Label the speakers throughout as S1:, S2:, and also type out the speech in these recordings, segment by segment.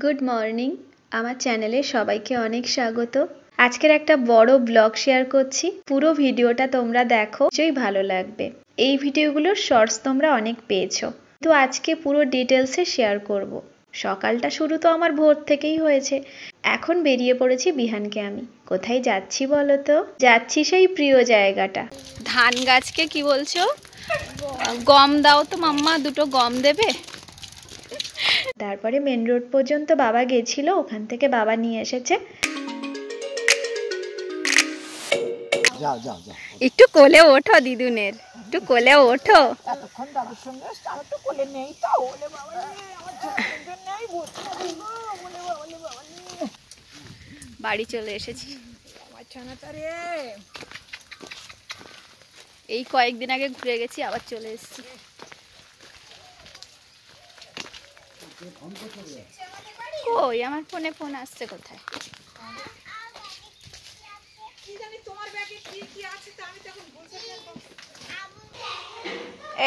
S1: Good morning. আমার চ্যানেলে সবাইকে অনেক স্বাগত। আজকের একটা বড় ব্লগ শেয়ার করছি, পুরো ভিডিওটা তোমরা দেখো, নিশ্চয়ই ভালো লাগবে। এই ভিডিওগুলোর শর্টস তোমরা অনেক পেয়েছো, তো আজকে পুরো ডিটেলসে শেয়ার করব। সকালটা শুরু তো আমার ভোর থেকেই হয়েছে। এখন বেরিয়ে পড়েছি বিহানকে আমি। কোথায় যাচ্ছি বলো তো? যাচ্ছি সেই প্রিয় জায়গাটা।
S2: ধান গাছকে কি বলছো? গম দাও তো মাম্মা, দুটো গম দেবে।
S1: তারপরে মেন রোড পর্যন্ত বাবা গেছিল, ওখান থেকে বাবা নিয়ে এসেছে।
S2: একটু কোলে ওঠো দিদুনের, একটু কোলে ওঠো। বাড়ি চলে এসেছি। এই কয়েকদিন আগে ঘুরে গেছি, আবার চলে এসেছি। ওই আমার ফোনে ফোন আসছে কোথায়?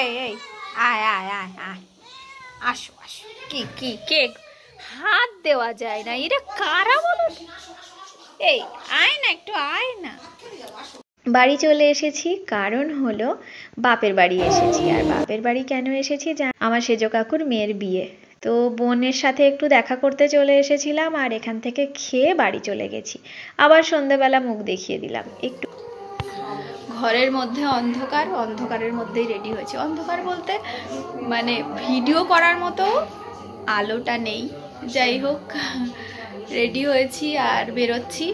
S2: এই এই আয় আয় আয় আয়, আসো আসো। কি কি কেক হাত দেওয়া যায় না, এটা কারা বলো? এই আয় না, একটু আয় না।
S1: বাড়ি চলে এসেছি, কারণ হলো বাপের বাড়ি এসেছি। আর বাপের বাড়ি কেন এসেছি? আমার সেজো কাকুর মেয়ের বিয়ে, তো বোনের সাথে একটু দেখা করতে চলে এসেছিলাম, আর এখান থেকে খেয়ে বাড়ি চলে গেছি। আবার সন্ধ্যেবেলা মুখ দেখিয়ে দিলাম একটু।
S2: ঘরের মধ্যে অন্ধকার, অন্ধকারের মধ্যেই রেডি হয়েছে। অন্ধকার বলতে মানে ভিডিও করার মতো আলোটা নেই। যাই হোক, রেডি হয়েছি আর বেরোচ্ছি।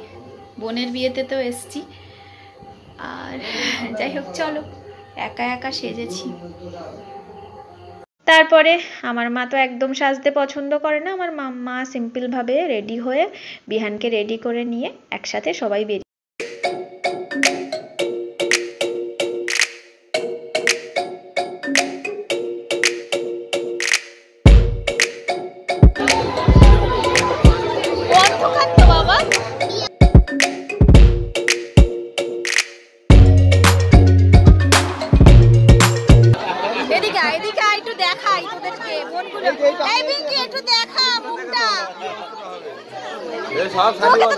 S2: বোনের বিয়েতে তো এসছি। আর যাই হোক, চলো, একা একা সেজেছি।
S1: তারপরে আমার মা তো একদম সাজতে পছন্দ করে না। আমার মা সিম্পলভাবে রেডি হয়ে বিহানকে রেডি করে নিয়ে একসাথে সবাই বেরিয়ে।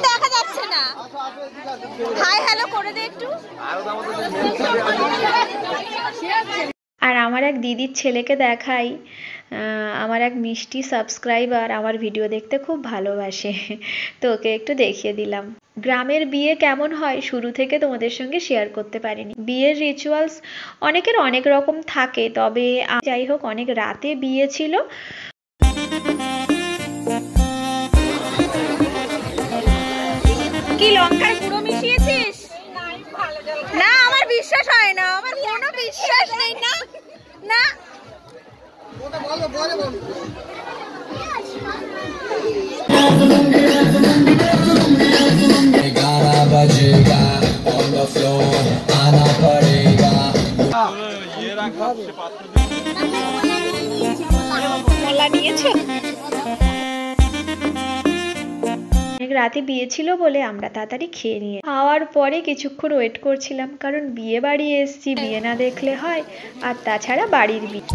S2: দেখা যাচ্ছে না, হাই হ্যালো করে দে একটু।
S1: আর আমার এক দিদির ছেলেকে দেখাই, আমার এক মিষ্টি সাবস্ক্রাইবার আমার ভিডিও দেখতে খুব ভালোবাসে, তো ওকে একটু দেখিয়ে দিলাম। গ্রামের বিয়ে কেমন হয় শুরু থেকে তোমাদের সঙ্গে শেয়ার করতে পারিনি। বিয়ের রিচুয়ালস অনেকের অনেক রকম থাকে, তবে যাই হোক, অনেক রাতে বিয়ে ছিল।
S2: কি লঙ্কার গুঁড়ো মিশিয়েছিস? না, আমার বিশ্বাস হয় না, আমার কোনো বিশ্বাস নেই। না না,
S1: রাতে বিয়ে ছিল বলে আমরা তাড়াতাড়ি খেয়ে নিয়ে খাওয়ার পরে কিছুক্ষণ ওয়েট করছিলাম, কারণ বিয়ে বাড়ি এসছি, বিয়ে না দেখলে হয়। আর তাছাড়া বাড়ির বিয়ে।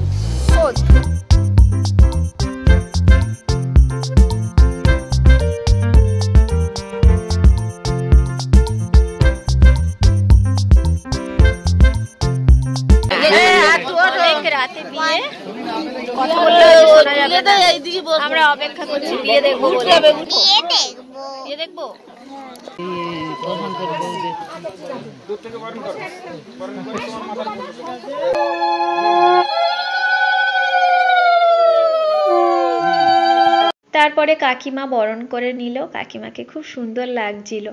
S2: রাতে বিয়ে, কথা বললে শোনা যাবে না। আমরা অপেক্ষা করছি বিয়ে দেখবো বলে। বিয়ে দেখবো।
S1: তারপরে কাকিমা বরণ করে নিল। কাকিমাকে খুব সুন্দর লাগছিল।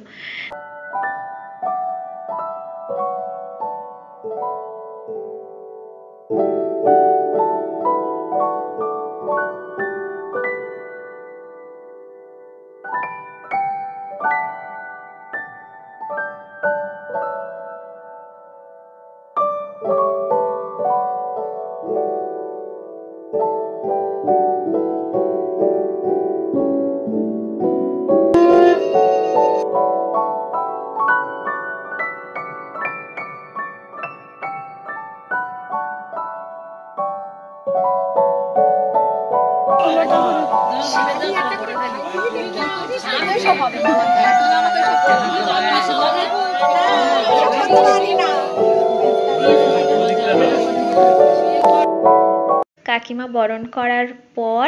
S1: কাকিমা বরণ করার পর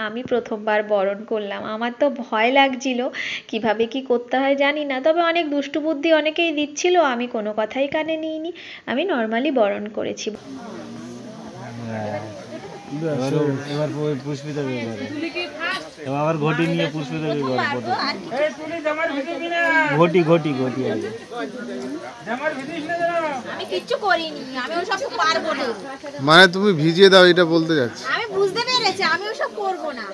S1: আমি প্রথমবার বরণ করলাম। আমার তো ভয় লাগছিল, কিভাবে কি করতে হয় জানি না, তবে অনেক দুষ্টু বুদ্ধি অনেকেই দিচ্ছিল, আমি কোনো কথাই কানে নিইনি, আমি নর্মালি বরণ করেছি।
S3: এবার পুষ্পিতা আবার ঘটি নিয়ে পুষ্পিতা ঘটি ঘটি ঘটি
S4: আমি কিচ্ছু করিনি, আমি ওসব পারবো না।
S5: মানে তুমি ভিজিয়ে দাও এটা বলতে যাচ্ছি।
S4: আমি বুঝতে পেরেছি আমি ওসব করবো না।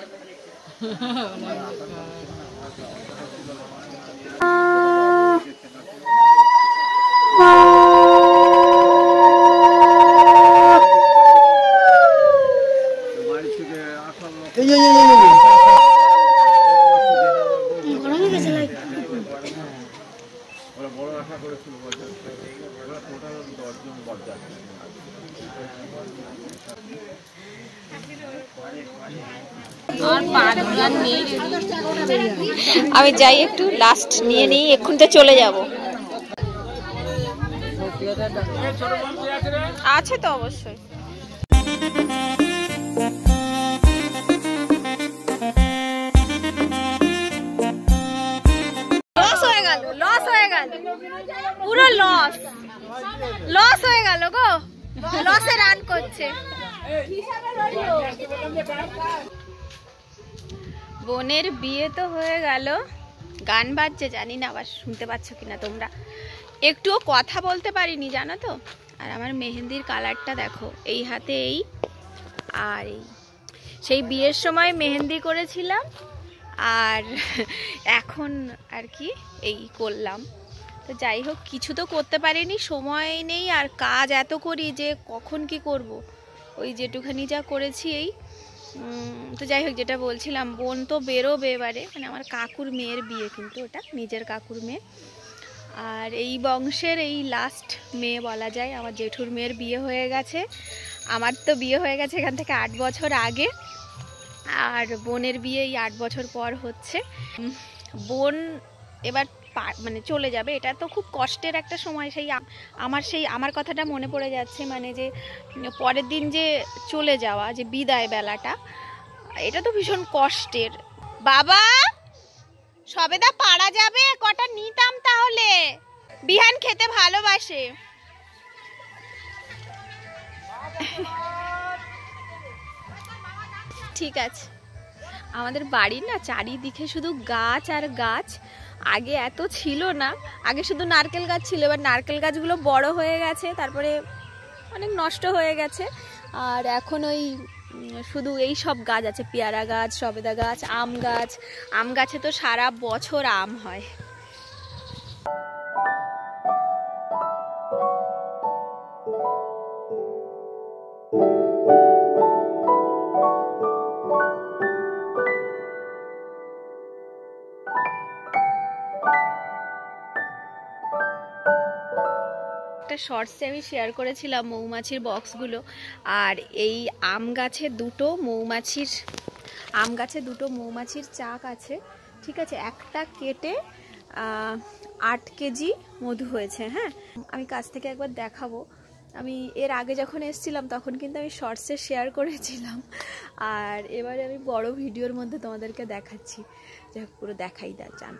S2: আমি যাই একটু লাস্ট নিয়ে নিই, এক্ষুনি তো চলে যাব। আছে তো অবশ্যই। লস হয়ে গেল, লস হয়ে গেল, পুরো লস, লস হয়ে গেল গো, লসে রান করছে। বোনের বিয়ে তো হয়ে গেল, গান বাজছে, জানি না আবার শুনতে পাচ্ছ কিনা তোমরা, একটুও কথা বলতে পারিনি জানো তো। আর আমার মেহেন্দির কালারটা দেখো, এই হাতে এই আর এই, সেই বিয়ের সময় মেহেন্দি করেছিলাম আর এখন আর কি এই করলাম। তো যাই হোক, কিছু তো করতে পারিনি, সময় নেই, আর কাজ এত করি যে কখন কি করব, ওই যেটুখানি যা করেছি এই। তো যাই হোক, যেটা বলছিলাম, বোন তো বেরোবে এবারে, মানে আমার কাকুর মেয়ের বিয়ে, কিন্তু ওটা নিজের কাকুর মেয়ে, আর এই বংশের এই লাস্ট মেয়ে বলা যায়। আমার জেঠুর মেয়ের বিয়ে হয়ে গেছে, আমার তো বিয়ে হয়ে গেছে এখান থেকে 8 বছর আগে, আর বোনের বিয়ে এই 8 বছর পর হচ্ছে। বোন এবার মানে চলে যাবে, এটা তো খুব কষ্টের একটা সময়। আমার কথাটা মনে পড়ে যাচ্ছে, মানে যে পরের দিন যে চলে যাওয়া, যে বিদায় বেলাটা, এটা তো ভীষণ কষ্টের। বাবা সবেদা পাড়া যাবে, কটা নিতাম তাহলে, বিহান খেতে ভালোবাসে। ঠিক আছে, আমাদের বাড়ির না চারিদিকে শুধু গাছ আর গাছ, আগে এত ছিল না, আগে শুধু নারকেল গাছ ছিল, এবার নারকেল গাছগুলো বড় হয়ে গেছে, তারপরে অনেক নষ্ট হয়ে গেছে, আর এখন ওই শুধু এই সব গাছ আছে, পেয়ারা গাছ, সবেদা গাছ, আম গাছ। আম গাছে তো সারা বছর আম হয়। একটা শর্টসে আমি শেয়ার করেছিলাম মৌমাছির বক্সগুলো, আর এই আম গাছে দুটো মৌমাছির চাক আছে, ঠিক আছে, একটা কেটে 8 কেজি মধু হয়েছে। হ্যাঁ, আমি কাছ থেকে একবার দেখাবো। আমি এর আগে যখন এসেছিলাম তখন কিন্তু আমি শর্টসে শেয়ার করেছিলাম, আর এবারে আমি বড় ভিডিওর মধ্যে তোমাদেরকে দেখাচ্ছি, যে পুরো দেখাই যান।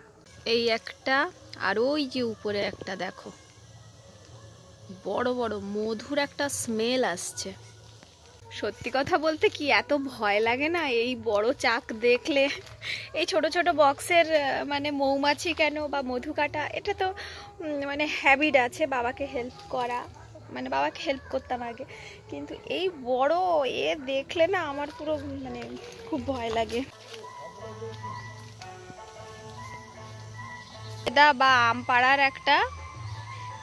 S2: এই একটা, আর ওই যে উপরে একটা দেখো, বড় বড় মধুর একটা স্মেল আসছে। সত্যি কথা বলতে কি এত ভয় লাগে না এই বড় চাক দেখলে। এই ছোট ছোট বক্সের মানে মৌমাছি কেন বা মধু কাটা, এটা তো মানে হ্যাবিট আছে, বাবাকে হেল্প করা, মানে বাবাকে হেল্প করতাম আগে, কিন্তু এই বড় এ দেখলে না আমার পুরো মানে খুব ভয় লাগে। এটা বা আম পাড়ার একটা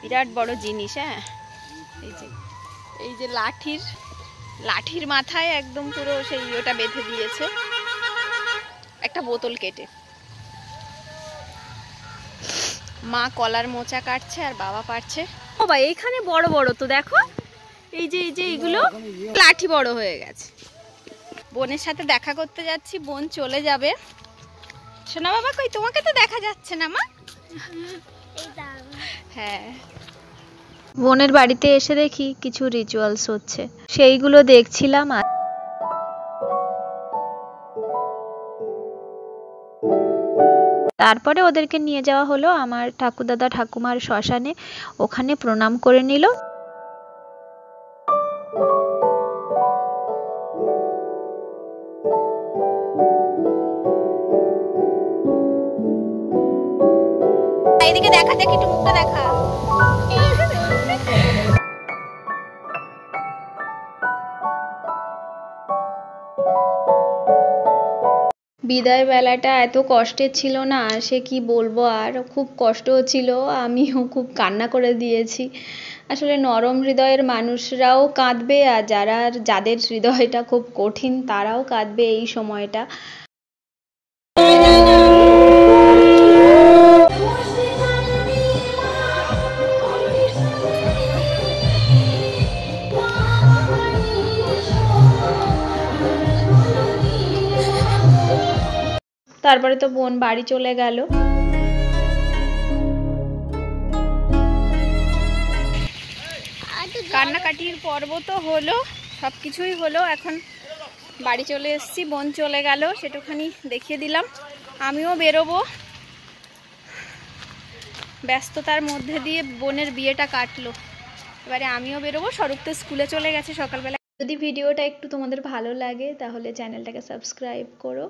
S2: বিরাট বড় জিনিস। হ্যাঁ, এই যে লাঠির মাথায় একদম পুরো সেই ওটা বেঁধে দিয়েছে, একটা বোতল কেটে। মা কলার মোচা কাটছে আর বাবা পারছে। ও ভাই, এইখানে বড় বড় তো দেখো, এই যে এইগুলো লাঠি বড় হয়ে গেছে। বোনের সাথে দেখা করতে যাচ্ছি, বোন চলে যাবে। সোনা বাবা কই, তোমাকে তো দেখা যাচ্ছে না মা। হ্যাঁ,
S1: বোনের বাড়িতে এসে দেখি কিছু রিচুয়ালস হচ্ছে, সেইগুলো দেখছিলাম। তারপরে ওদেরকে নিয়ে যাওয়া হলো আমার ঠাকুরদাদা ঠাকুমার শ্মশানে, ওখানে প্রণাম করে নিল।
S2: এদিকে দেখা, দেখি একটু মুখটা দেখা।
S1: বিদায় বেলাটা এত কষ্টের ছিল না, সে কি বলবো, আর খুব কষ্ট ছিল, আমিও খুব কান্না করে দিয়েছি। আসলে নরম হৃদয়ের মানুষরাও কাঁদবে, আর যাদের হৃদয়টা খুব কঠিন তারাও কাঁদবে এই সময়টা। তারপরে তো বোন বাড়ি চলে গেল।
S2: কান্নাকাটির পর্ব তো হলো, সব কিছুই হলো। এখন বাড়ি চলে এসেছি, বোন চলে গেল, সেটুখানি দেখিয়ে দিলাম। আমিও বেরোবো, ব্যস্ততার মধ্যে দিয়ে বোনের বিয়েটা কাটলো। এবারে আমিও বেরোবো, স্বরূপ তো স্কুলে চলে গেছে সকালবেলা।
S1: যদি ভিডিওটা একটু তোমাদের ভালো লাগে তাহলে চ্যানেলটাকে সাবস্ক্রাইব করো।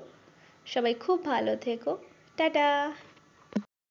S1: সবাই খুব ভালো থেকো, টাটা।